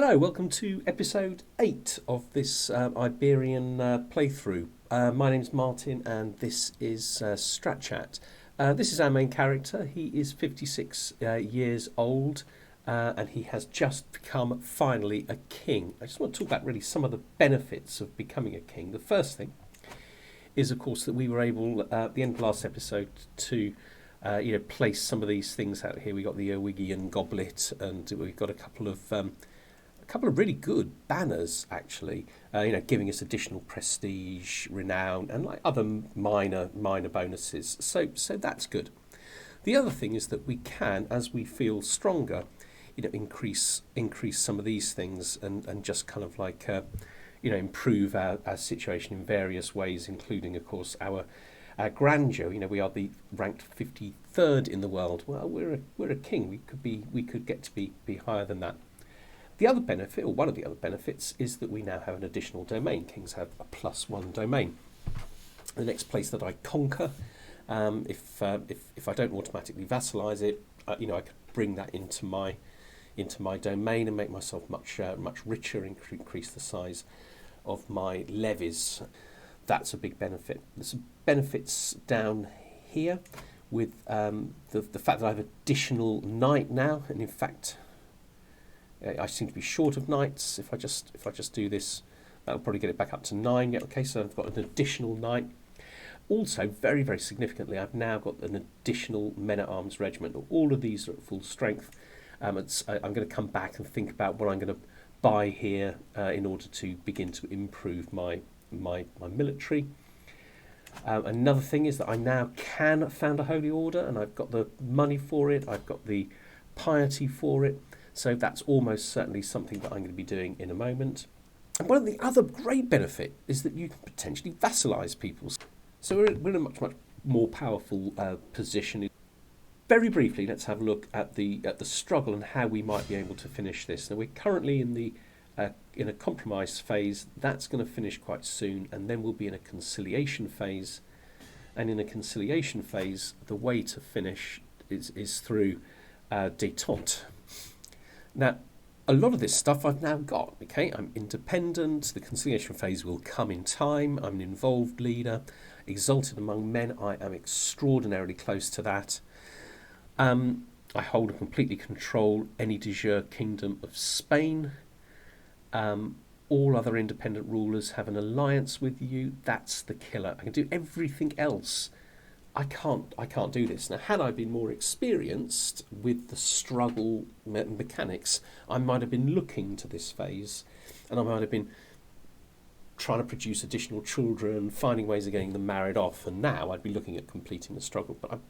Hello, welcome to episode 8 of this Iberian playthrough. My name's Martin and this is Strat Chat. This is our main character. He is 56 years old and he has just become finally a king. I just want to talk about really some of the benefits of becoming a king. The first thing is, of course, that we were able, at the end of last episode, to place some of these things out here. We got the Owigian goblet and we've got a couple of really good banners, actually, giving us additional prestige, renown, and like other minor bonuses. So that's good. The other thing is that we can, as we feel stronger, increase some of these things and just kind of like improve our situation in various ways, including, of course, our grandeur. We are the ranked 53rd in the world. Well, we're a king. We could get to be higher than that. The other benefit, or one of the other benefits, is that we now have an additional domain. Kings have a +1 domain. The next place that I conquer, if I don't automatically vassalize it, I could bring that into my domain and make myself much richer, increase the size of my levies. That's a big benefit. There's some benefits down here with the fact that I have additional knight now, and in fact, I seem to be short of knights. If I just do this, that'll probably get it back up to 9. Yeah, okay, so I've got an additional knight. Also, very, very significantly, I've now got an additional men-at-arms regiment. All of these are at full strength. I'm going to come back and think about what I'm going to buy here in order to begin to improve my military. Another thing is that I now can found a holy order, and I've got the money for it. I've got the piety for it. So that's almost certainly something that I'm going to be doing in a moment. And one of the other great benefit is that you can potentially vassalize people. So we're in a much more powerful position. Very briefly, let's have a look at the struggle and how we might be able to finish this. Now we're currently in a compromise phase. That's going to finish quite soon, and then we'll be in a conciliation phase. And in a conciliation phase, the way to finish is through détente. Now, a lot of this stuff I've now got, okay? I'm independent, the conciliation phase will come in time, I'm an involved leader, exalted among men, I am extraordinarily close to that. I hold and completely control any de jure kingdom of Spain. All other independent rulers have an alliance with you, that's the killer. I can do everything else. I can't do this. Now, had I been more experienced with the struggle mechanics, I might have been looking to this phase, and I might have been trying to produce additional children, finding ways of getting them married off, and now I'd be looking at completing the struggle. But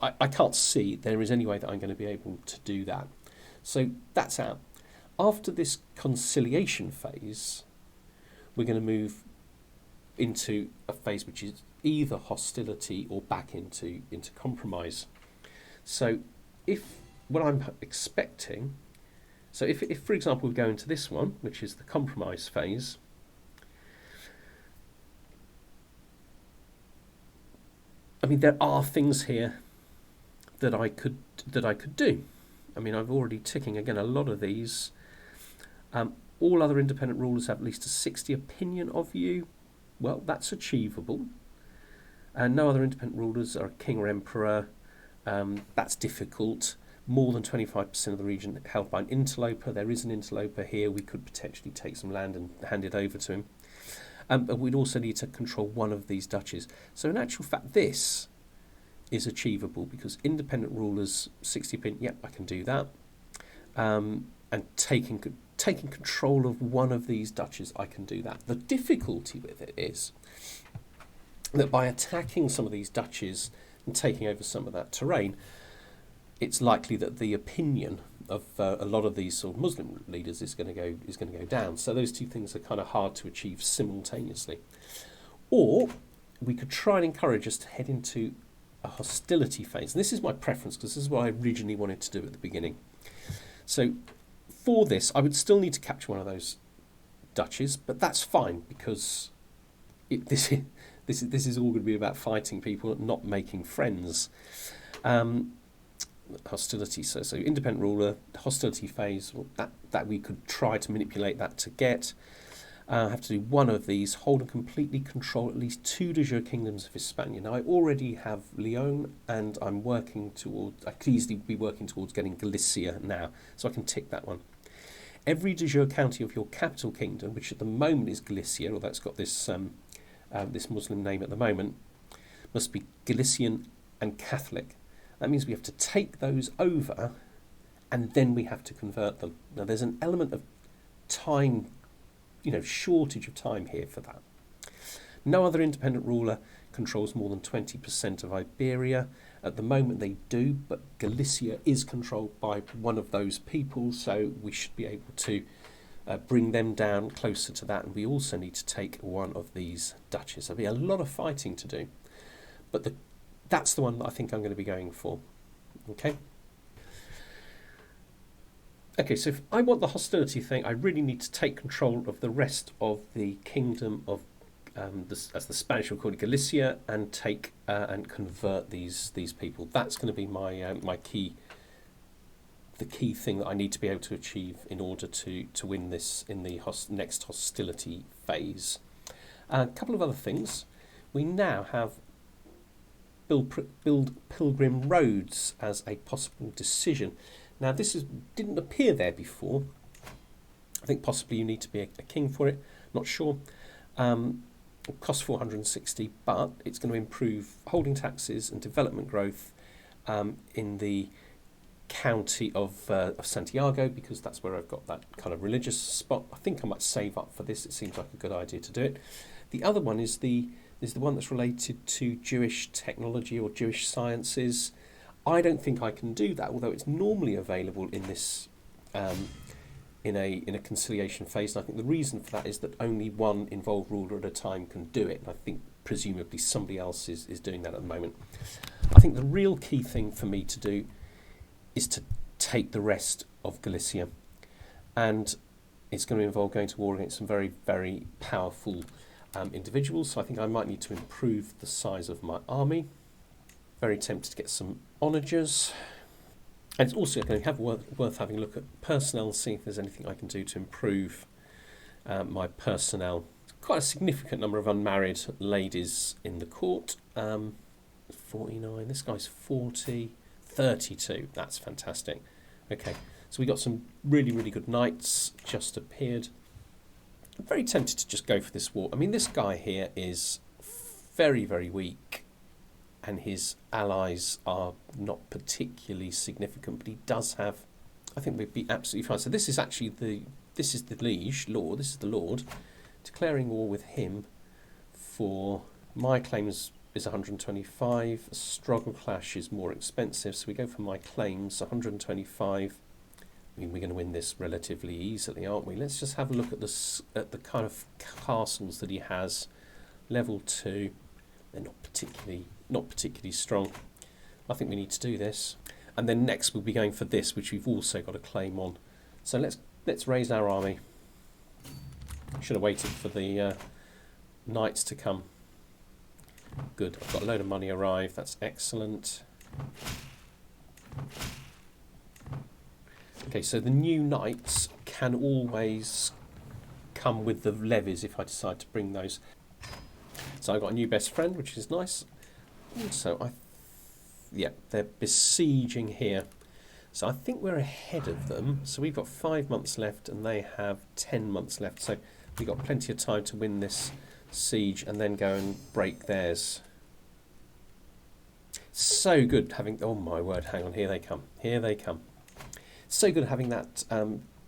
I can't see there is any way that I'm going to be able to do that. So that's out. After this conciliation phase, we're going to move into a phase which is either hostility or back into compromise. So if what I'm expecting, so if for example we go into this one, which is the compromise phase, I mean there are things here that I could do. I mean I've already ticking again a lot of these. All other independent rulers have at least a 60 opinion of you. Well, that's achievable. And no other independent rulers are a king or emperor. That's difficult. More than 25% of the region held by an interloper. There is an interloper here. We could potentially take some land and hand it over to him. But we'd also need to control one of these duchies. So in actual fact, this is achievable because independent rulers, 60 opinion, yep, I can do that. And taking control of one of these duchies, I can do that. The difficulty with it is that by attacking some of these duchies and taking over some of that terrain, it's likely that the opinion of a lot of these sort of Muslim leaders is going to go down. So those two things are kind of hard to achieve simultaneously. Or we could try and encourage us to head into a hostility phase. And this is my preference because this is what I originally wanted to do at the beginning. So for this, I would still need to capture one of those duchies, but that's fine because this is all going to be about fighting people, not making friends. hostility. So independent ruler, hostility phase, well, that we could try to manipulate that to get. I have to do one of these, hold and completely control at least 2 de jure kingdoms of Hispania. Now I already have Leon, and I could easily be working towards getting Galicia now, so I can tick that one. Every de jure county of your capital kingdom, which at the moment is Galicia, although it's got this this Muslim name at the moment, must be Galician and Catholic. That means we have to take those over, and then we have to convert them. Now there's an element of time, shortage of time here for that. No other independent ruler controls more than 20% of Iberia. At the moment they do, but Galicia is controlled by one of those people, so we should be able to bring them down closer to that, and we also need to take one of these duchies. There'll be a lot of fighting to do, but that's the one that I think I'm going to be going for. Okay, so if I want the hostility thing, I really need to take control of the rest of the kingdom of, as the Spanish will call it, Galicia, and take and convert these people. That's going to be my the key thing that I need to be able to achieve in order to win this in the next hostility phase. A couple of other things. We now have build Pilgrim roads as a possible decision. Now this didn't appear there before. I think possibly you need to be a king for it, not sure. It costs 460, but it's going to improve holding taxes and development growth in the county of Santiago, because that's where I've got that kind of religious spot. I think I might save up for this. It seems like a good idea to do it. The other one is the one that's related to Jewish technology or Jewish sciences. I don't think I can do that, although it's normally available in this in a conciliation phase. And I think the reason for that is that only one involved ruler at a time can do it. And I think presumably somebody else is doing that at the moment. I think the real key thing for me to do is to take the rest of Galicia, and it's going to involve going to war against some very, very powerful individuals. So I think I might need to improve the size of my army. Very tempted to get some onagers. And it's also going to have worth having a look at personnel and see if there's anything I can do to improve my personnel. Quite a significant number of unmarried ladies in the court. 49, this guy's 40, 32. That's fantastic. Okay, so we got some really, really good knights just appeared. I'm very tempted to just go for this war. I mean, this guy here is very, very weak, and his allies are not particularly significant, but he does have, I think we'd be absolutely fine. So this is actually the liege lord, this is the lord, declaring war with him for my claims is 125, a struggle clash is more expensive, so we go for my claims, 125. I mean, we're going to win this relatively easily, aren't we? Let's just have a look at the kind of castles that he has. Level 2, they're not particularly strong. I think we need to do this. And then next we'll be going for this, which we've also got a claim on. So let's raise our army. Should have waited for the knights to come. Good, I've got a load of money arrived, that's excellent. Okay, so the new knights can always come with the levies if I decide to bring those. So I've got a new best friend, which is nice. Also, they're besieging here. So I think we're ahead of them. So we've got 5 months left and they have 10 months left. So we've got plenty of time to win this siege and then go and break theirs. So good having, oh my word, hang on, here they come. Here they come. So good having that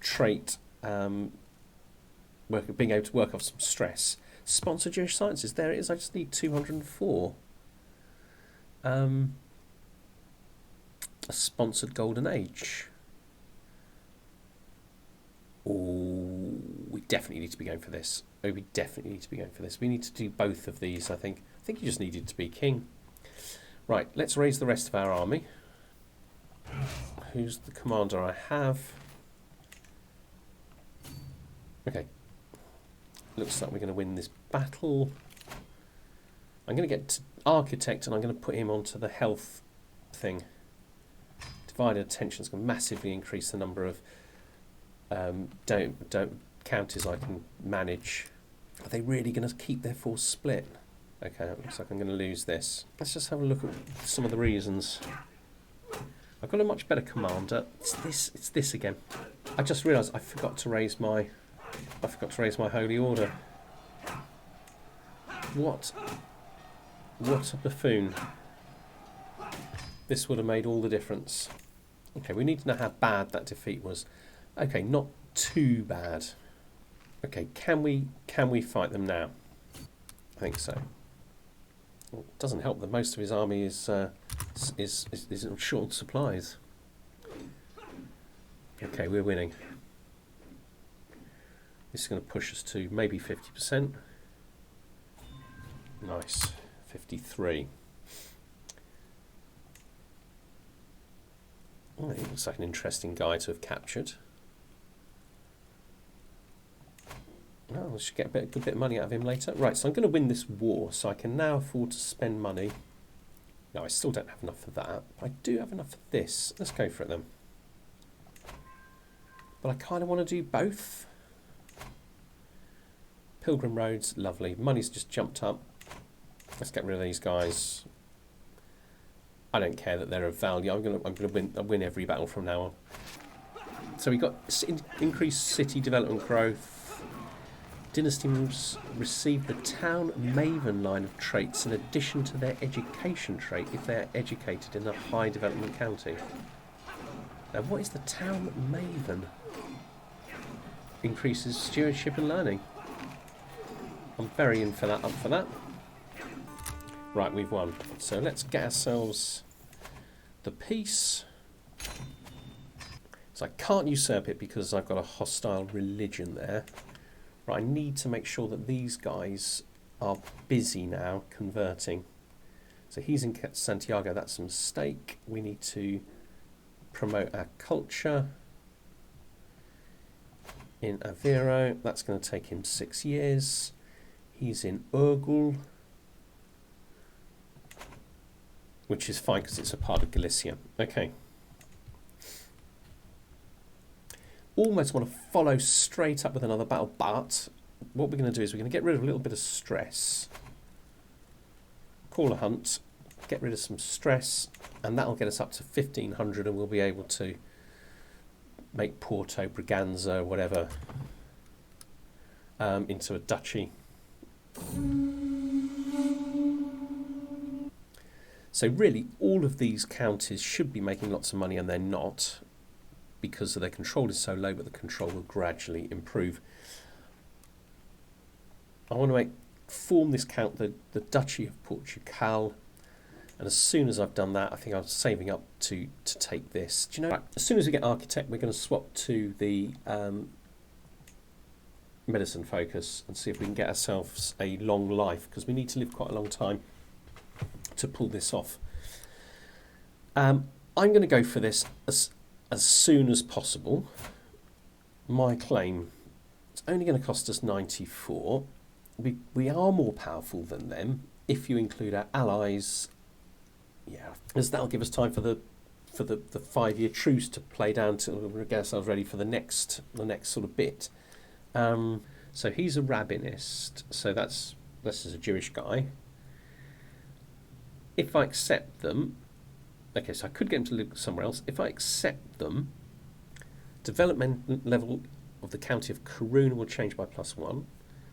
trait, being able to work off some stress. Sponsor Jewish Sciences, there it is, I just need 204. A sponsored Golden Age. Oh, we definitely need to be going for this. Oh, we definitely need to be going for this. We need to do both of these, I think. I think you just needed to be king. Right, let's raise the rest of our army. Who's the commander I have? Okay. Looks like we're going to win this battle. I'm going to get to architect and I'm going to put him onto the health thing. divided attention is going to massively increase the number of don't counties I can manage. Are they really going to keep their force split? Okay, it looks like I'm going to lose this. Let's just have a look at some of the reasons. I've got a much better commander. It's this again. I just realised I forgot to raise my holy order. What a buffoon. This would have made all the difference. Okay, we need to know how bad that defeat was. Okay, not too bad. Okay, can we fight them now? I think so. Well, it doesn't help that most of his army is short on supplies. Okay, we're winning. This is going to push us to maybe 50%. Nice. 53. Oh, it looks like an interesting guy to have captured. Oh, we should get a good bit of money out of him later. Right, so I'm going to win this war, so I can now afford to spend money. No, I still don't have enough for that. I do have enough for this. Let's go for it then. But I kind of want to do both. Pilgrim roads, lovely. Money's just jumped up. Let's get rid of these guys. I don't care that they're of value. I'm gonna win every battle from now on. So we got increased city development growth. Dynastians receive the town maven line of traits in addition to their education trait if they are educated in a high development county. Now, what is the town maven? Increases stewardship and learning. I'm very up for that. Right, we've won. So let's get ourselves the peace. So I can't usurp it because I've got a hostile religion there. Right, I need to make sure that these guys are busy now converting. So he's in Santiago, that's a mistake. We need to promote our culture. In Aveiro, that's going to take him 6 years. He's in Urgul, which is fine because it's a part of Galicia. Okay. Almost want to follow straight up with another battle, but what we're going to do is we're going to get rid of a little bit of stress. Call a hunt, get rid of some stress, and that'll get us up to 1500 and we'll be able to make Porto, Braganza, whatever, into a duchy. So really, all of these counties should be making lots of money, and they're not, because their control is so low, but the control will gradually improve. I want to form this the Duchy of Portugal, and as soon as I've done that, I think I'm saving up to take this. Do you know, as soon as we get architect, we're going to swap to the medicine focus and see if we can get ourselves a long life, because we need to live quite a long time to pull this off. I'm going to go for this as soon as possible. My claim, it's only going to cost us 94. We are more powerful than them if you include our allies. Yeah, as that'll give us time for the 5-year truce to play down till we get ourselves ready for the next sort of bit. So he's a rabbinist, so this is a Jewish guy. If I accept them, okay, so I could get him to look somewhere else. If I accept them, development level of the county of Coruna will change by +1.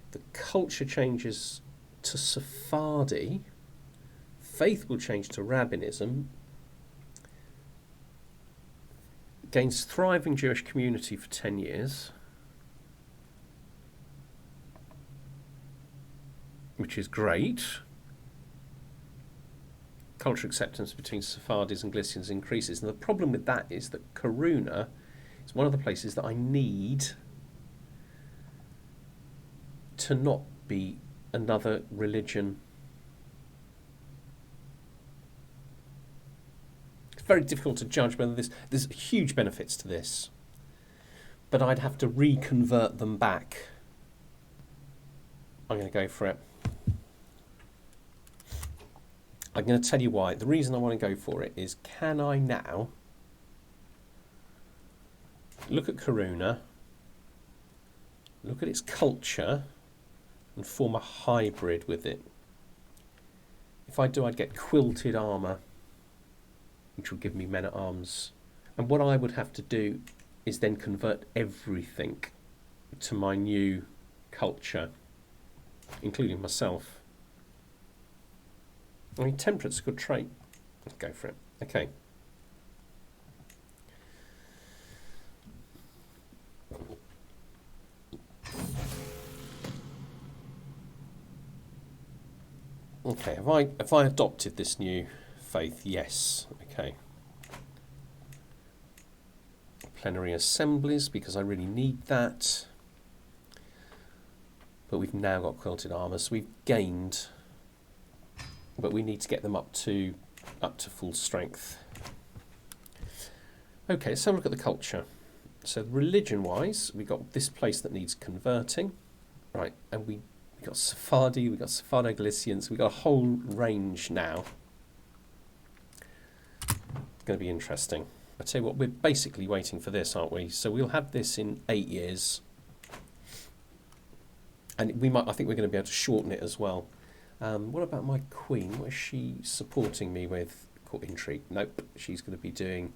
The culture changes to Sephardi. Faith will change to Rabbinism. Gains thriving Jewish community for 10 years. Which is great. Cultural acceptance between Sephardis and Galicians increases. And the problem with that is that Coruna is one of the places that I need to not be another religion. It's very difficult to judge whether there's huge benefits to this, but I'd have to reconvert them back. I'm going to go for it. I'm going to tell you why. The reason I want to go for it is, can I now look at Karuna, look at its culture, and form a hybrid with it. If I do, I'd get quilted armour, which will give me men-at-arms. And what I would have to do is then convert everything to my new culture, including myself. I mean, temperate's a good trait. Let's go for it. Okay. Okay, have I adopted this new faith? Yes. Okay. Plenary assemblies, because I really need that. But we've now got quilted armour, so we've gained, but we need to get them up to full strength. Okay, let's have a look at the culture. So religion-wise, we've got this place that needs converting, right? And we got Sephardi, we got Sephardo-Galicians, we got a whole range now. It's going to be interesting. I tell you what, we're basically waiting for this, aren't we? So we'll have this in 8 years, and we might. I think we're going to be able to shorten it as well. What about my queen? What is she supporting me with? Court intrigue? Nope. She's going to be doing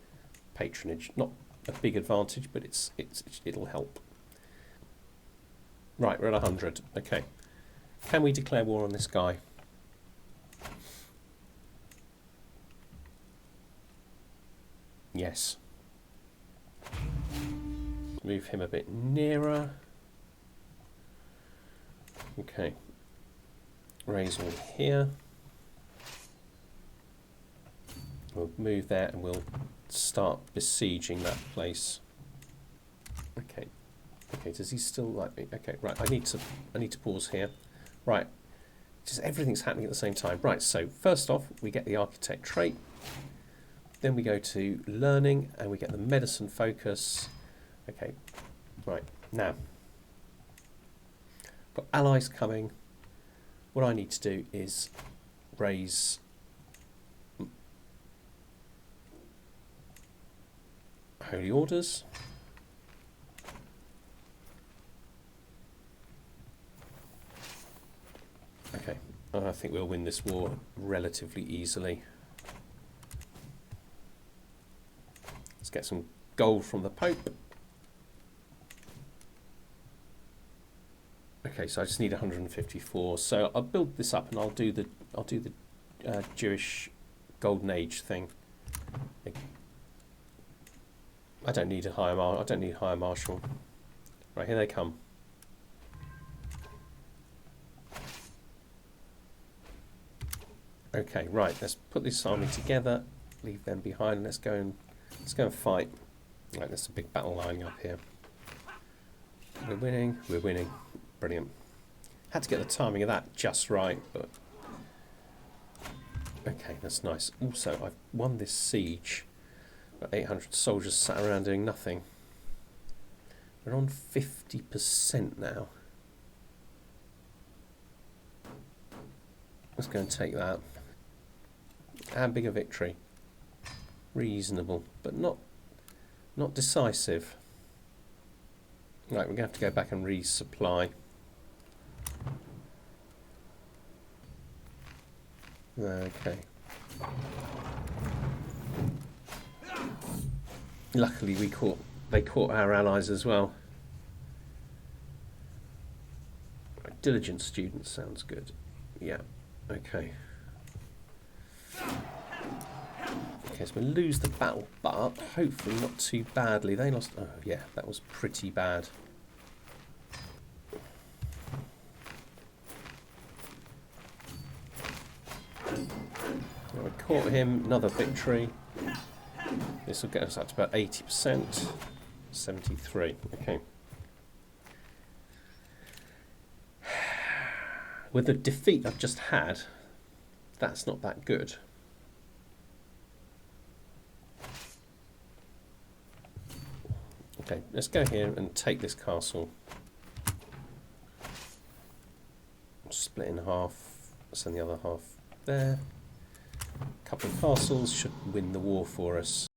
patronage. Not a big advantage, but it'll help. Right, we're at 100. Okay. Can we declare war on this guy? Yes. Move him a bit nearer. Okay. Raise all here. We'll move there and we'll start besieging that place. Okay. Okay, does he still like me? Okay, right, I need to pause here. Right. Just everything's happening at the same time. Right, so first off we get the architect trait. Then we go to learning and we get the medicine focus. Okay, right, now. Got allies coming. What I need to do is raise holy orders. Okay, I think we'll win this war relatively easily. Let's get some gold from the Pope. Okay, so I just need 154. So I'll build this up and I'll do the Jewish Golden Age thing. I don't need higher marshal. Right, here they come. Okay, right. Let's put this army together. Leave them behind. Let's go and fight. Right, there's a big battle lining up here. We're winning. We're winning. Brilliant. Had to get the timing of that just right, but okay, that's nice. Also, I've won this siege. Got 800 soldiers sat around doing nothing. We're on 50% now. Let's go and take that. How big a victory? Reasonable, but not decisive. Right, we're going to have to go back and resupply. Okay. Luckily they caught our allies as well. Right, diligent students sounds good. Yeah, okay. Okay, so we lose the battle, but hopefully not too badly. They lost... Oh, yeah, that was pretty bad. Well, we caught him, another victory. This will get us up to about 80%. 73, okay. With the defeat I've just had, that's not that good. Okay, let's go here and take this castle. Split in half, send the other half there. A couple of castles should win the war for us.